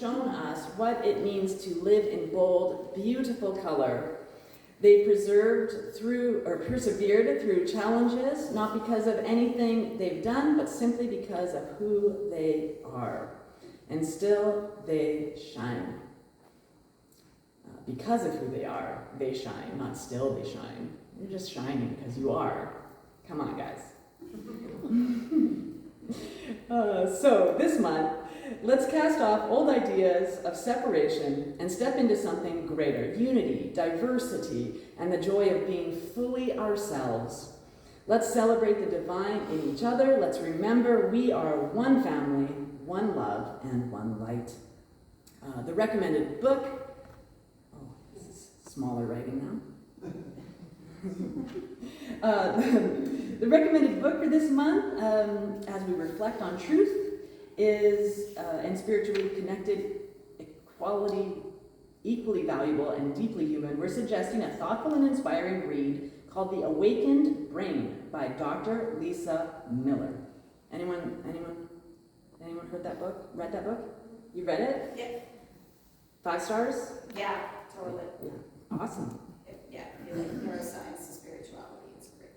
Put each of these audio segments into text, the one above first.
shown us what it means to live in bold, beautiful color. They persevered through challenges, not because of anything they've done, but simply because of who they are. And still, they shine. Because of who they are, they shine, not still they shine. You're just shining because you are. Come on, guys. So this month, let's cast off old ideas of separation and step into something greater: unity, diversity, and the joy of being fully ourselves. Let's celebrate the divine in each other. Let's remember we are one family, one love, and one light. The recommended book, this is smaller writing now. The recommended book for this month, as we reflect on truth, is and spiritually connected, equally valuable and deeply human. We're suggesting a thoughtful and inspiring read called The Awakened Brain by Dr. Lisa Miller. Anyone heard that book? Read that book? You read it? Yeah. 5 stars? Yeah, totally. Yeah. Awesome. Yeah, you like neuroscience and spirituality. It's great.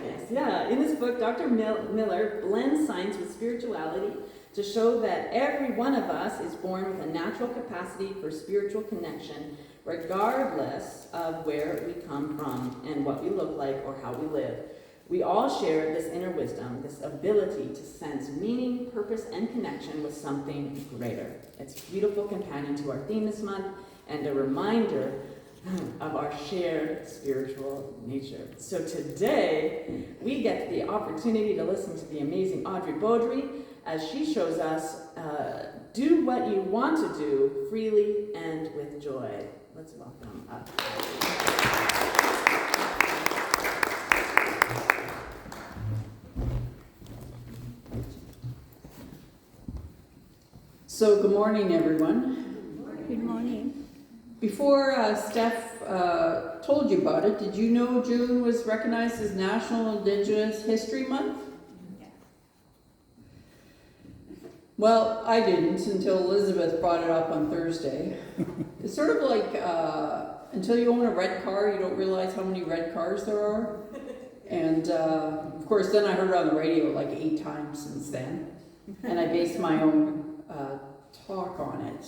Yes, yeah. In this book, Dr. Miller blends science with spirituality to show that every one of us is born with a natural capacity for spiritual connection, regardless of where we come from and what we look like or how we live. We all share this inner wisdom, this ability to sense meaning, purpose, and connection with something greater. It's a beautiful companion to our theme this month and a reminder of our shared spiritual nature. So today, we get the opportunity to listen to the amazing Audrey Beaudry as she shows us do what you want to do freely and with joy. Let's welcome up. So good morning, everyone. Good morning. Before Steph told you about it, did you know June was recognized as National Indigenous History Month? Yeah. Well, I didn't until Elizabeth brought it up on Thursday. It's sort of like until you own a red car, you don't realize how many red cars there are. And of course, then I heard it on the radio like 8 times since then. And I based my own talk on it.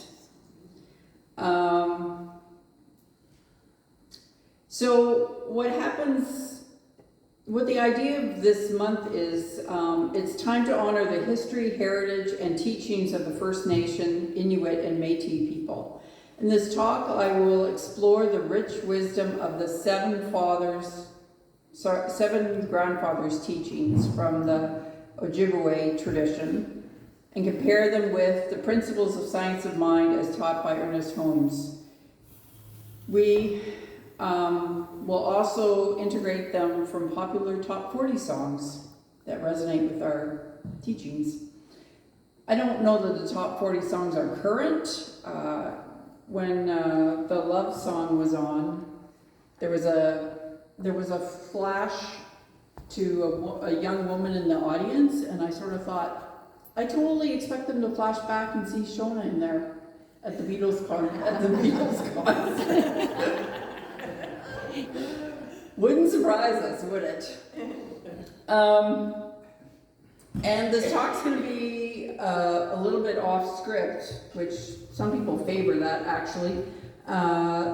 So what the idea of this month is, it's time to honor the history, heritage, and teachings of the First Nation, Inuit, and Métis people. In this talk, I will explore the rich wisdom of the 7 grandfathers' teachings from the Ojibwe tradition, and compare them with the principles of science of mind as taught by Ernest Holmes. We will also integrate them from popular top 40 songs that resonate with our teachings. I don't know that the top 40 songs are current. When the love song was on, there was a flash to a young woman in the audience, and I sort of thought, I totally expect them to flash back and see Shona in there at the Beatles concert. Wouldn't surprise us, would it? And this talk's going to be a little bit off script, which some people favor that actually.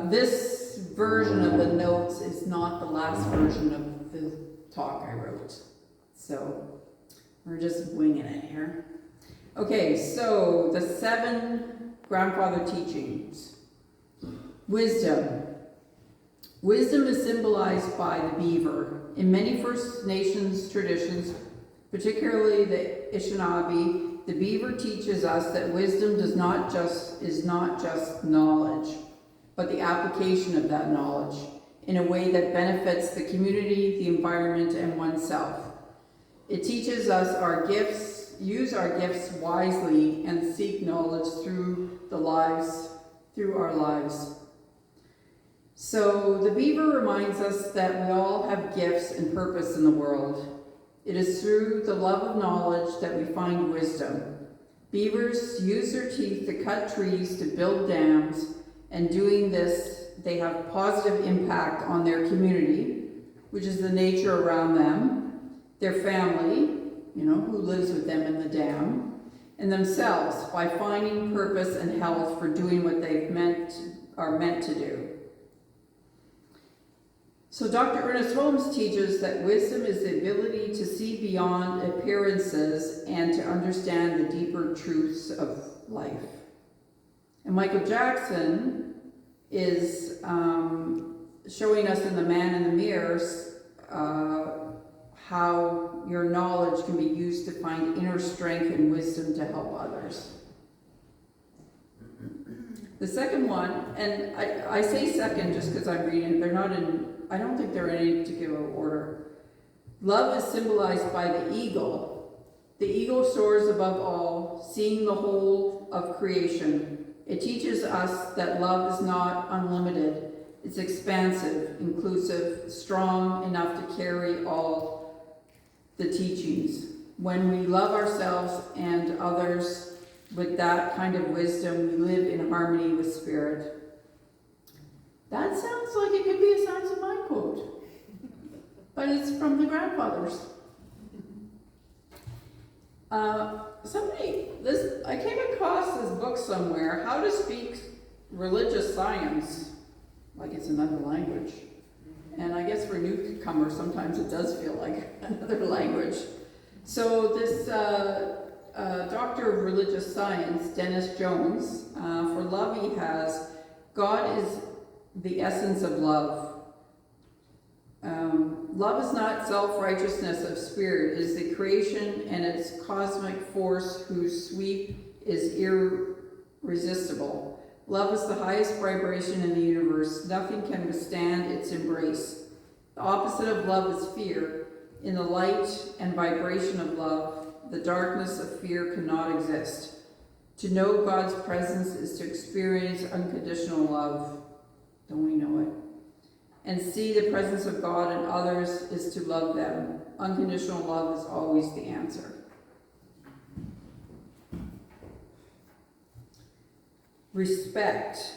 This version of the notes is not the last version of the talk I wrote. So we're just winging it here. Okay, so the 7 grandfather teachings. Wisdom. Wisdom is symbolized by the beaver. In many First Nations traditions, particularly the Anishinaabe, the beaver teaches us that wisdom is not just knowledge, but the application of that knowledge in a way that benefits the community, the environment, and oneself. It teaches us use our gifts wisely, and seek knowledge through our lives. So the beaver reminds us that we all have gifts and purpose in the world. It is through the love of knowledge that we find wisdom. Beavers use their teeth to cut trees to build dams, and doing this, they have positive impact on their community, which is the nature around them, their family, who lives with them in the dam, and themselves by finding purpose and health for doing what they are meant to do. So Dr. Ernest Holmes teaches that wisdom is the ability to see beyond appearances and to understand the deeper truths of life. And Michael Jackson is showing us in The Man in the Mirrors how your knowledge can be used to find inner strength and wisdom to help others. The second one, and I say second just because I'm reading, they're not in, I don't think they're in any particular order. Love is symbolized by the eagle. The eagle soars above all, seeing the whole of creation. It teaches us that love is not unlimited. It's expansive, inclusive, strong enough to carry all the teachings. When we love ourselves and others with that kind of wisdom, we live in harmony with spirit. That sounds like it could be a Science of Mind quote, but it's from the grandfathers. I came across this book somewhere, How to Speak Religious Science, like it's another language. And I guess for newcomers, sometimes it does feel like another language. So this doctor of religious science, Dennis Jones, for love he has, God is the essence of love. Love is not self-righteousness of spirit. It is the creation and its cosmic force whose sweep is irresistible. Love is the highest vibration in the universe. Nothing can withstand its embrace. The opposite of love is fear. In the light and vibration of love, the darkness of fear cannot exist. To know God's presence is to experience unconditional love. Don't we know it? And see the presence of God in others is to love them. Unconditional love is always the answer. Respect.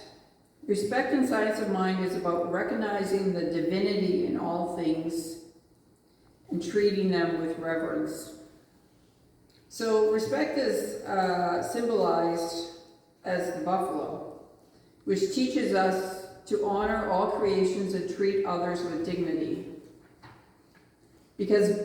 Respect in Science of Mind is about recognizing the divinity in all things and treating them with reverence. So respect is symbolized as the buffalo, which teaches us to honor all creations and treat others with dignity. Because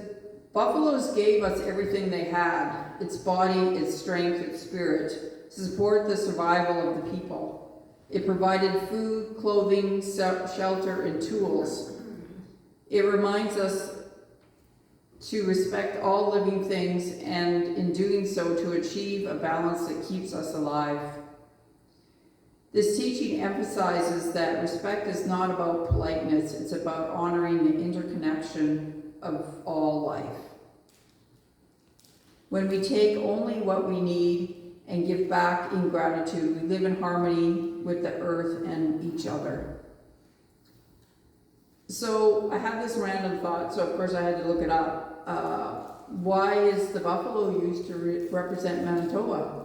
buffaloes gave us everything they had, its body, its strength, its spirit, to support the survival of the people. It provided food, clothing, shelter, and tools. It reminds us to respect all living things and in doing so to achieve a balance that keeps us alive. This teaching emphasizes that respect is not about politeness, it's about honoring the interconnection of all life. When we take only what we need and give back in gratitude, we live in harmony with the earth and each other. So I had this random thought, so of course I had to look it up. Why is the buffalo used to represent Manitoba?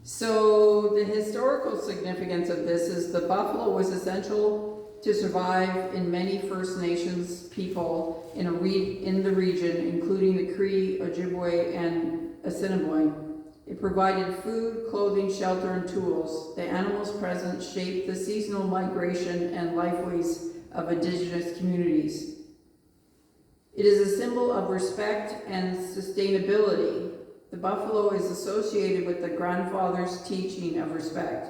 So the historical significance of this is the buffalo was essential to survive in many First Nations people in the region, including the Cree, Ojibwe, and Assiniboine. It provided food, clothing, shelter, and tools. The animals present shaped the seasonal migration and lifeways of Indigenous communities. It is a symbol of respect and sustainability. The buffalo is associated with the grandfather's teaching of respect.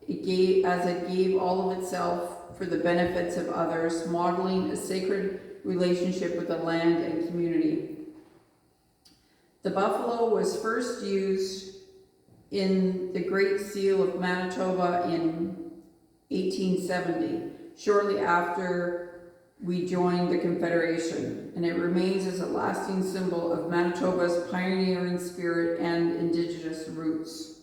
It gave all of itself for the benefits of others, modeling a sacred relationship with the land and community. The buffalo was first used in the Great Seal of Manitoba in 1870, shortly after we joined the Confederation, and it remains as a lasting symbol of Manitoba's pioneering spirit and Indigenous roots.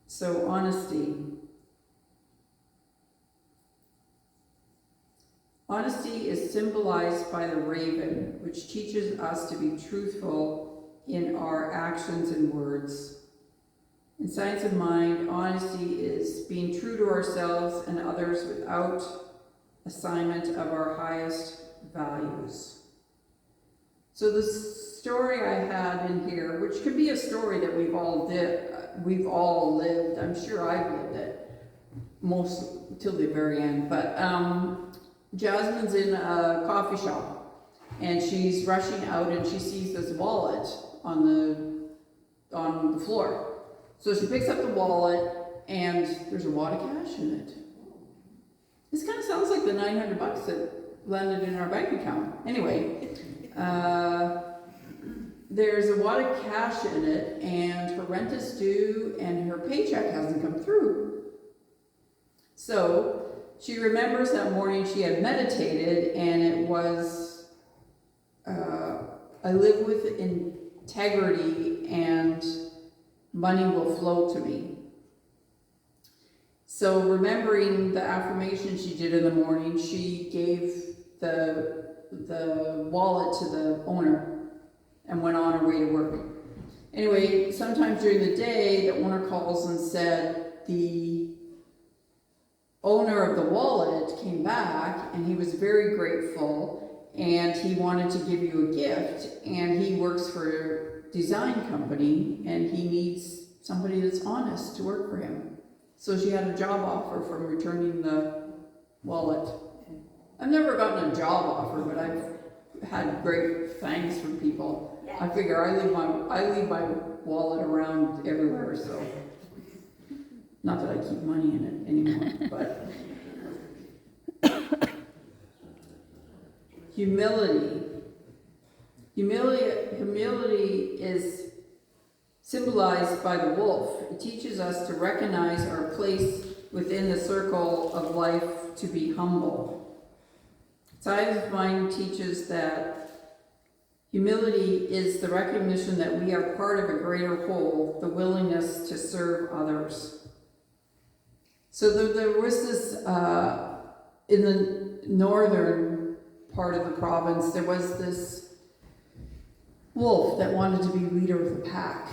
So, honesty. Honesty is symbolized by the raven, which teaches us to be truthful in our actions and words. In science of mind, honesty is being true to ourselves and others without assignment of our highest values. So the story I had in here, which could be a story that we've all lived. I'm sure I've lived it most till the very end. But Jasmine's in a coffee shop, and she's rushing out, and she sees this wallet on the floor. So she picks up the wallet, and there's a wad of cash in it. This kind of sounds like the $900 that landed in our bank account. Anyway, there's a wad of cash in it, and her rent is due, and her paycheck hasn't come through. So she remembers that morning she had meditated, and it was, I live with integrity, and money will flow to me. So remembering the affirmation she did in the morning, she gave the wallet to the owner and went on her way to work. Anyway, sometimes during the day, the owner calls and said the owner of the wallet came back, and he was very grateful, and he wanted to give you a gift, and he works for a design company, and he needs somebody that's honest to work for him. So she had a job offer from returning the wallet. I've never gotten a job offer, but I've had great thanks from people. I figure I leave my wallet around everywhere, so not that I keep money in it anymore, but humility. Humility is symbolized by the wolf. It teaches us to recognize our place within the circle of life, to be humble. Science of Mind teaches that humility is the recognition that we are part of a greater whole, the willingness to serve others. So there was this, in the northern part of the province, there was this wolf that wanted to be leader of the pack.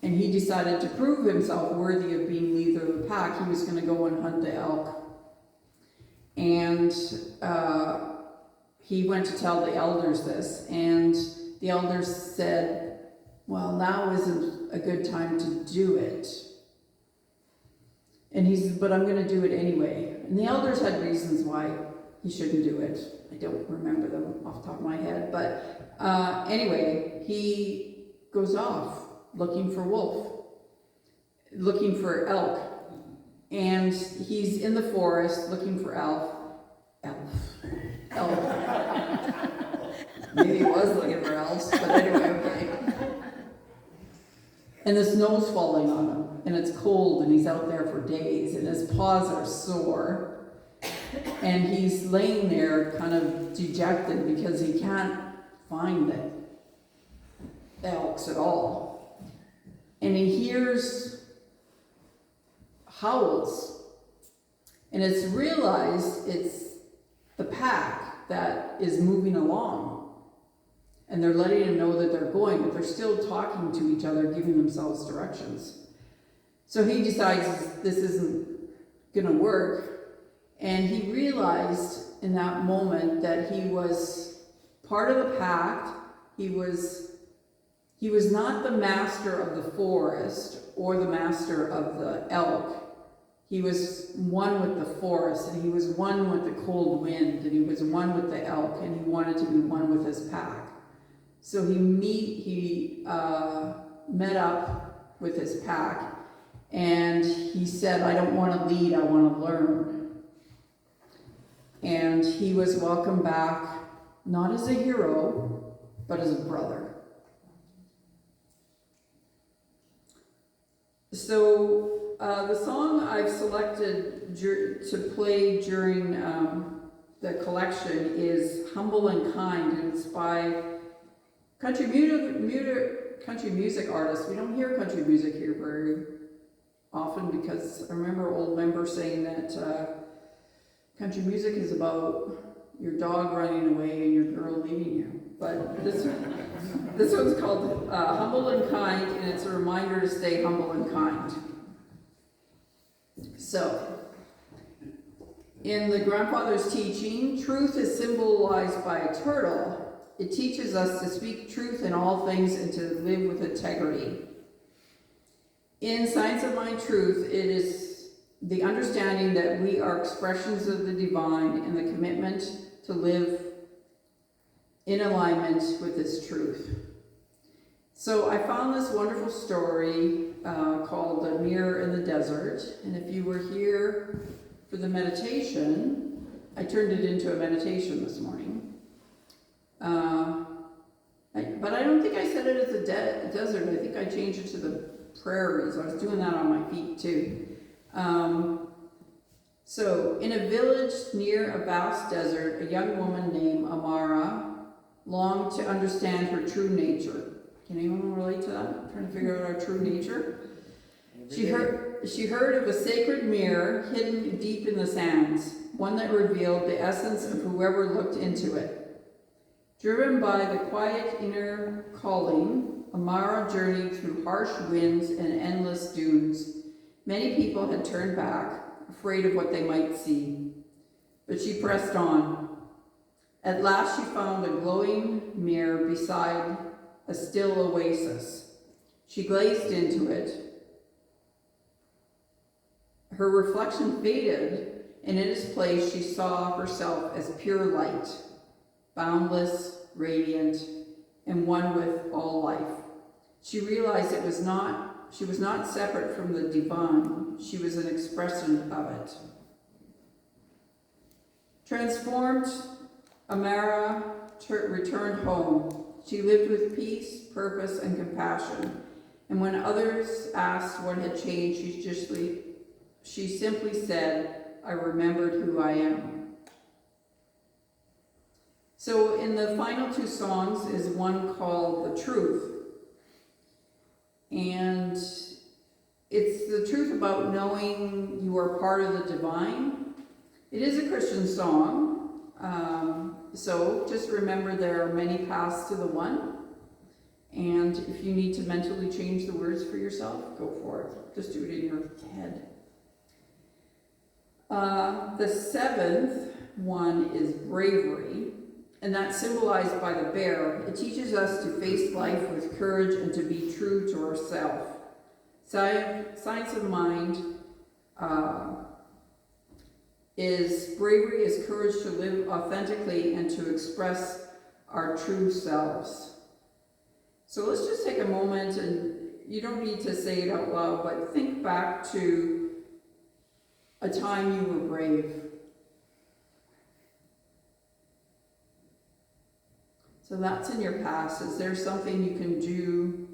And he decided to prove himself worthy of being leader of the pack. He was going to go and hunt the elk. And he went to tell the elders this, and the elders said, well, now isn't a good time to do it. And he said, but I'm going to do it anyway. And the elders had reasons why he shouldn't do it. I don't remember them off the top of my head. But anyway, he goes off looking for elk. And he's in the forest looking for elk. Maybe he was looking for elves, but anyway, okay. And the snow's falling on him, and it's cold, and he's out there for days, and his paws are sore. And he's laying there kind of dejected because he can't find the elks at all. And he hears howls, and it's realized it's the pack that is moving along. And they're letting him know that they're going, but they're still talking to each other, giving themselves directions. So he decides this isn't going to work. And he realized in that moment that he was part of the pack. He was not the master of the forest or the master of the elk. He was one with the forest, and he was one with the cold wind, and he was one with the elk, and he wanted to be one with his pack. So he met up with his pack, and he said, I don't want to lead, I want to learn. And he was welcomed back, not as a hero, but as a brother. So the song I've selected to play during the collection is Humble and Kind, and it's by country music artists. We don't hear country music here very often because I remember old members saying that country music is about your dog running away and your girl leaving you. but this one's called Humble and Kind, and it's a reminder to stay humble and kind. So, in the grandfather's teaching, truth is symbolized by a turtle. It teaches us to speak truth in all things and to live with integrity. In Science of Mind Truth, it is the understanding that we are expressions of the divine and the commitment to live in alignment with this truth. So I found this wonderful story called The Mirror in the Desert, and if you were here for the meditation, I turned it into a meditation this morning. But I don't think I said it as a desert. I think I changed it to the prairies. I was doing that on my feet too. So, in a village near a vast desert, a young woman named Amara longed to understand her true nature. Can anyone relate to that? I'm trying to figure out our true nature. She heard of a sacred mirror hidden deep in the sands, one that revealed the essence of whoever looked into it. Driven by the quiet inner calling, Amara journeyed through harsh winds and endless dunes. Many people had turned back, afraid of what they might see. But she pressed on. At last she found a glowing mirror beside a still oasis. She gazed into it. Her reflection faded, and in its place she saw herself as pure light, boundless, radiant, and one with all life. She realized she was not separate from the divine. She was an expression of it. Transformed, Amara returned home. She lived with peace, purpose, and compassion. And when others asked what had changed, she simply said, "I remembered who I am." So in the final two songs is one called The Truth. And it's the truth about knowing you are part of the divine. It is a Christian song. So just remember there are many paths to the one. And if you need to mentally change the words for yourself, go for it. Just do it in your head. The seventh one is bravery, and that's symbolized by the bear. It teaches us to face life with courage and to be true to ourselves. Science of Mind is bravery is courage to live authentically and to express our true selves. So let's just take a moment, and you don't need to say it out loud, but think back to a time you were brave. So that's in your past. Is there something you can do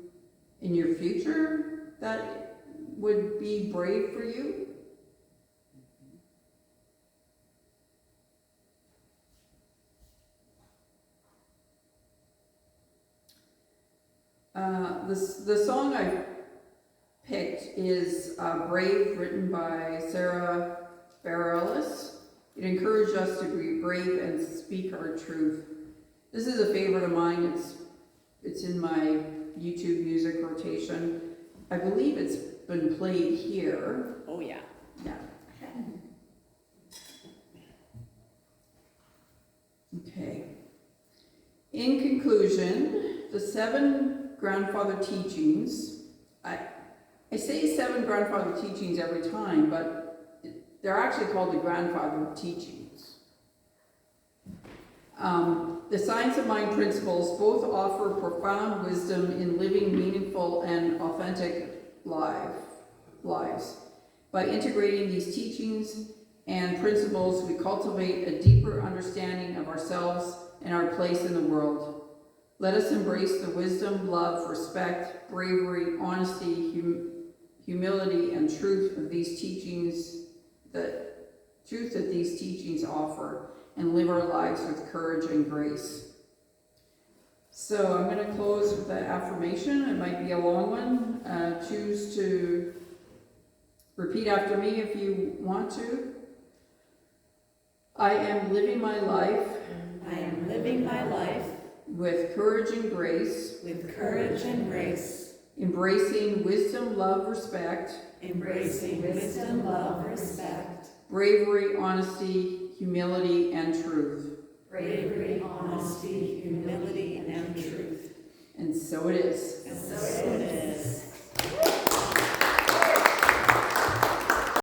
in your future that would be brave for you? The song I picked is Brave, written by Sarah Bareilles. It encouraged us to be brave and speak our truth. This is a favorite of mine. It's in my YouTube music rotation. I believe it's been played here. Oh yeah. Yeah. Okay. In conclusion, the 7 grandfather teachings, I say 7 grandfather teachings every time, but they're actually called the grandfather teachings. The Science of Mind principles both offer profound wisdom in living meaningful and authentic lives. By integrating these teachings and principles, we cultivate a deeper understanding of ourselves and our place in the world. Let us embrace the wisdom, love, respect, bravery, honesty, humility, and truth of these teachings, the truth that these teachings offer, and live our lives with courage and grace. So I'm going to close with the affirmation. It might be a long one. Choose to repeat after me if you want to. I am living my life. I am living my life with courage and grace, with courage and grace, embracing wisdom, love, respect, embracing wisdom, love, respect, bravery, honesty, humility, and truth. bravery, honesty, humility, and truth. And so it is.